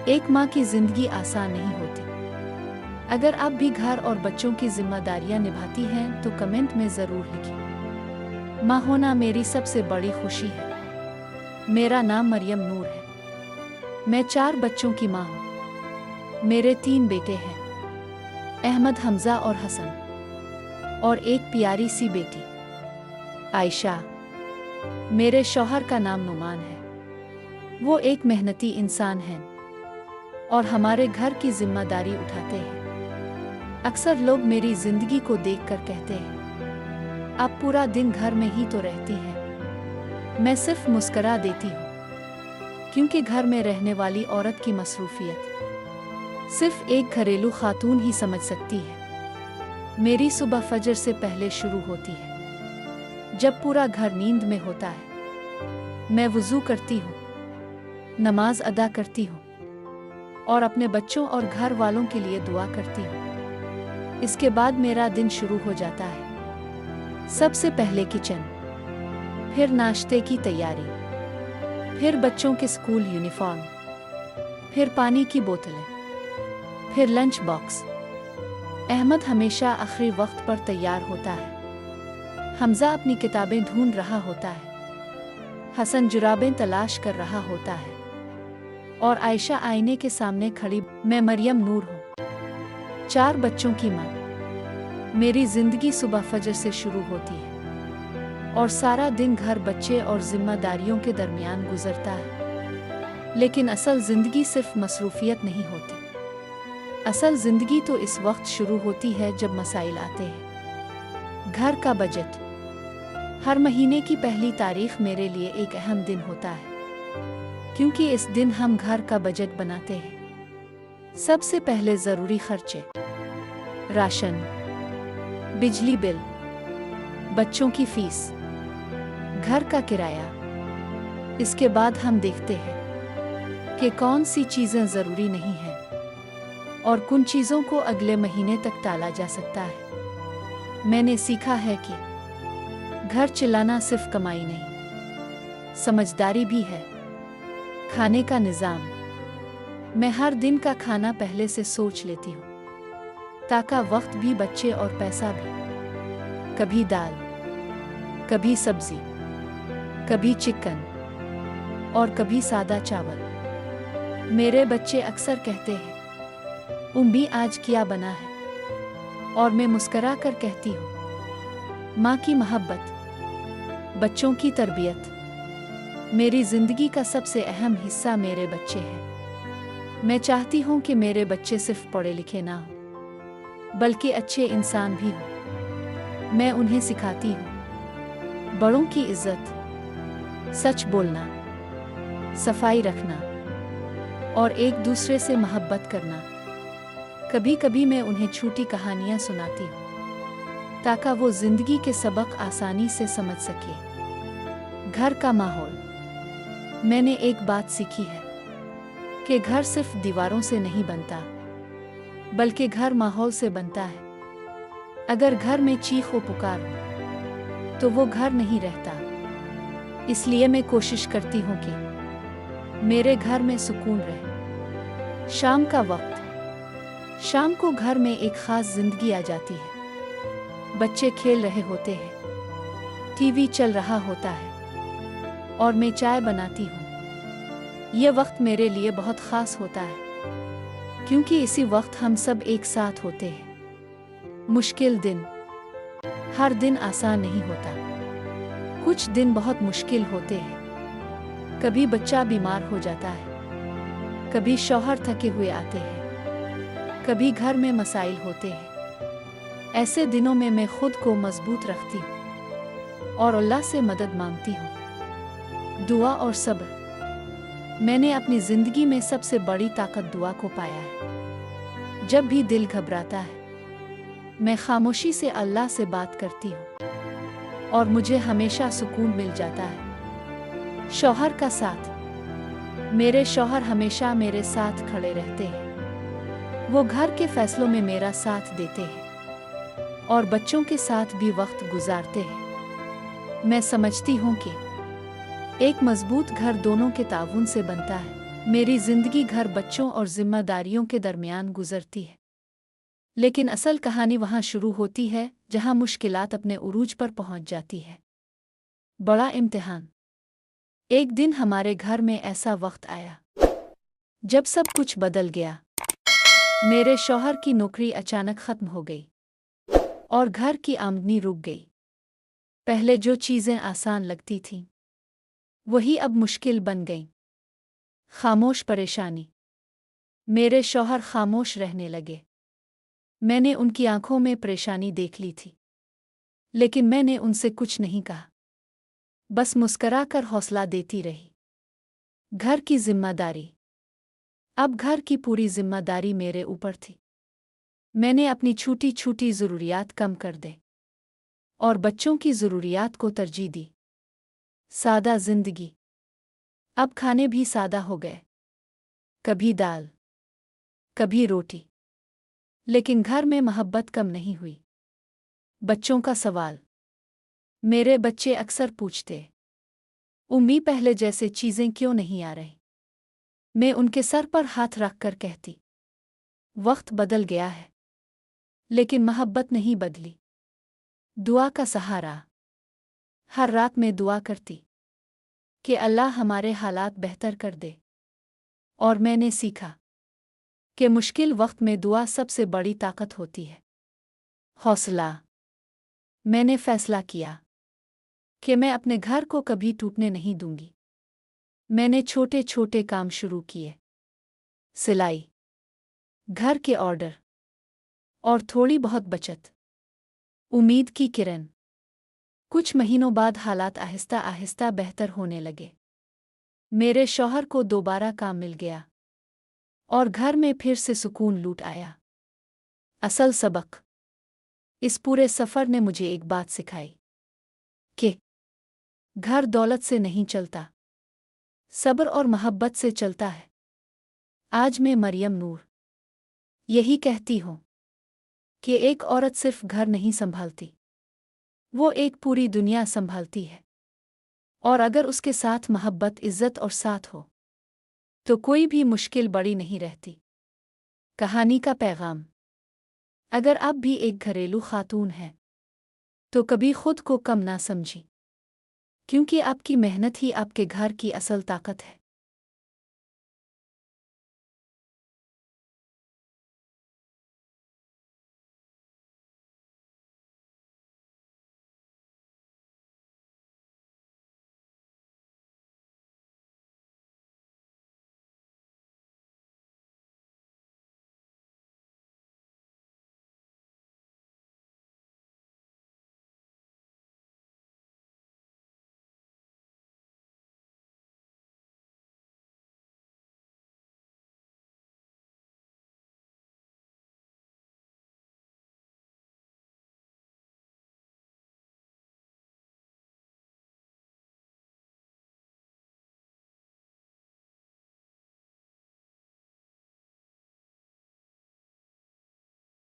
एक माँ की जिंदगी आसान नहीं होती। अगर आप भी घर और बच्चों की जिम्मेदारियां निभाती हैं तो कमेंट में ज़रूर लिखिए। माँ होना मेरी सबसे बड़ी खुशी है। मेरा नाम मरियम नूर है। मैं 4 बच्चों की माँ हूँ। मेरे 3 बेटे हैं, अहमद, हमजा और हसन, और एक प्यारी सी बेटी आयशा। मेरे शौहर का नाम नुमान है। वो एक मेहनती इंसान हैं और हमारे घर की जिम्मेदारी उठाते हैं। अक्सर लोग मेरी जिंदगी को देखकर कहते हैं, आप पूरा दिन घर में ही तो रहती हैं। मैं सिर्फ मुस्करा देती हूँ, क्योंकि घर में रहने वाली औरत की मसरूफियत सिर्फ एक घरेलू खातून ही समझ सकती है। मेरी सुबह फजर से पहले शुरू होती है। जब पूरा घर नींद में होता है, मैं वुज़ू करती हूँ, नमाज अदा करती हूँ और अपने बच्चों और घर वालों के लिए दुआ करती हूँ। इसके बाद मेरा दिन शुरू हो जाता है। सबसे पहले किचन, फिर नाश्ते की तैयारी, फिर बच्चों के स्कूल यूनिफॉर्म, फिर पानी की बोतलें, फिर लंच बॉक्स। अहमद हमेशा आखिरी वक्त पर तैयार होता है। हमजा अपनी किताबें ढूंढ रहा होता है। हसन जुराबें तलाश कर रहा होता है और आयशा आईने के सामने खड़ी। मैं मरियम नूर हूँ, 4 बच्चों की माँ। मेरी जिंदगी सुबह फजर से शुरू होती है और सारा दिन घर, बच्चे और जिम्मेदारियों के दरमियान गुजरता है। लेकिन असल जिंदगी सिर्फ मसरूफियत नहीं होती। असल जिंदगी तो इस वक्त शुरू होती है जब मसाइल आते हैं। घर का बजट। हर महीने की पहली तारीख मेरे लिए एक अहम दिन होता है, क्योंकि इस दिन हम घर का बजट बनाते हैं। सबसे पहले ज़रूरी खर्चे, राशन, बिजली बिल, बच्चों की फीस, घर का किराया। इसके बाद हम देखते हैं कि कौन सी चीज़ें ज़रूरी नहीं हैं और कुन चीज़ों को अगले महीने तक टाला जा सकता है। मैंने सीखा है कि घर चलाना सिर्फ कमाई नहीं, समझदारी भी है। खाने का निज़ाम। मैं हर दिन का खाना पहले से सोच लेती हूँ, ताकि वक्त भी बच्चे और पैसा भी। कभी दाल, कभी सब्जी, कभी चिकन और कभी सादा चावल। मेरे बच्चे अक्सर कहते हैं, उम्मी आज क्या बना है? और मैं मुस्करा कर कहती हूँ, माँ की मोहब्बत, बच्चों की तरबियत। मेरी जिंदगी का सबसे अहम हिस्सा मेरे बच्चे हैं। मैं चाहती हूँ कि मेरे बच्चे सिर्फ पढ़े लिखे ना हो, बल्कि अच्छे इंसान भी हों। मैं उन्हें सिखाती हूँ बड़ों की इज्जत, सच बोलना, सफाई रखना और एक दूसरे से मोहब्बत करना। कभी कभी मैं उन्हें छोटी कहानियाँ सुनाती हूँ, ताकि वो जिंदगी के सबक आसानी से समझ सके। घर का माहौल। मैंने एक बात सीखी है कि घर सिर्फ दीवारों से नहीं बनता, बल्कि घर माहौल से बनता है। अगर घर में चीख व पुकार हो तो वो घर नहीं रहता। इसलिए मैं कोशिश करती हूँ कि मेरे घर में सुकून रहे। शाम का वक्त। शाम को घर में एक खास जिंदगी आ जाती है। बच्चे खेल रहे होते हैं, टीवी चल रहा होता है और मैं चाय बनाती हूँ। यह वक्त मेरे लिए बहुत खास होता है, क्योंकि इसी वक्त हम सब एक साथ होते हैं। मुश्किल दिन। हर दिन आसान नहीं होता। कुछ दिन बहुत मुश्किल होते हैं। कभी बच्चा बीमार हो जाता है, कभी शौहर थके हुए आते हैं, कभी घर में मसाइल होते हैं। ऐसे दिनों में मैं खुद को मजबूत रखती हूँ और अल्लाह से मदद मांगती हूँ। दुआ और सब्र। मैंने अपनी जिंदगी में सबसे बड़ी ताकत दुआ को पाया है। जब भी दिल घबराता है, मैं खामोशी से अल्लाह से बात करती हूँ और मुझे हमेशा सुकून मिल जाता है। शौहर का साथ। मेरे शौहर हमेशा मेरे साथ खड़े रहते हैं। वो घर के फैसलों में मेरा साथ देते हैं और बच्चों के साथ भी वक्त गुजारते हैं। मैं समझती हूँ कि एक मजबूत घर दोनों के ताउन से बनता है। मेरी जिंदगी घर, बच्चों और जिम्मेदारियों के दरमियान गुजरती है, लेकिन असल कहानी वहाँ शुरू होती है जहाँ मुश्किलात अपने उरूज पर पहुँच जाती है। बड़ा इम्तिहान। एक दिन हमारे घर में ऐसा वक्त आया जब सब कुछ बदल गया। मेरे शौहर की नौकरी अचानक खत्म हो गई और घर की आमदनी रुक गई। पहले जो चीज़ें आसान लगती थीं वही अब मुश्किल बन गईं। खामोश परेशानी। मेरे शौहर खामोश रहने लगे। मैंने उनकी आंखों में परेशानी देख ली थी, लेकिन मैंने उनसे कुछ नहीं कहा, बस मुस्कराकर हौसला देती रही। घर की जिम्मेदारी। अब घर की पूरी जिम्मेदारी मेरे ऊपर थी। मैंने अपनी छोटी छोटी ज़रूरियात कम कर दे और बच्चों की ज़रूरियात को तरजीह दी। सादा जिंदगी। अब खाने भी सादा हो गए, कभी दाल, कभी रोटी, लेकिन घर में मोहब्बत कम नहीं हुई। बच्चों का सवाल। मेरे बच्चे अक्सर पूछते, उम्मी पहले जैसे चीज़ें क्यों नहीं आ रही? मैं उनके सर पर हाथ रखकर कहती, वक्त बदल गया है, लेकिन मोहब्बत नहीं बदली। दुआ का सहारा। हर रात में दुआ करती कि अल्लाह हमारे हालात बेहतर कर दे, और मैंने सीखा कि मुश्किल वक्त में दुआ सबसे बड़ी ताकत होती है। हौसला। मैंने फैसला किया कि मैं अपने घर को कभी टूटने नहीं दूंगी। मैंने छोटे छोटे काम शुरू किए, सिलाई, घर के ऑर्डर और थोड़ी बहुत बचत। उम्मीद की किरण। कुछ महीनों बाद हालात आहिस्ता आहिस्ता बेहतर होने लगे। मेरे शौहर को दोबारा काम मिल गया और घर में फिर से सुकून लूट आया। असल सबक। इस पूरे सफ़र ने मुझे एक बात सिखाई कि घर दौलत से नहीं चलता, सब्र और मोहब्बत से चलता है। आज मैं मरियम नूर यही कहती हूँ कि एक औरत सिर्फ घर नहीं संभालती, वो एक पूरी दुनिया संभालती है। और अगर उसके साथ मोहब्बत, इज्जत और साथ हो तो कोई भी मुश्किल बड़ी नहीं रहती। कहानी का पैगाम। अगर आप भी एक घरेलू खातून हैं तो कभी खुद को कम ना समझें, क्योंकि आपकी मेहनत ही आपके घर की असल ताकत है।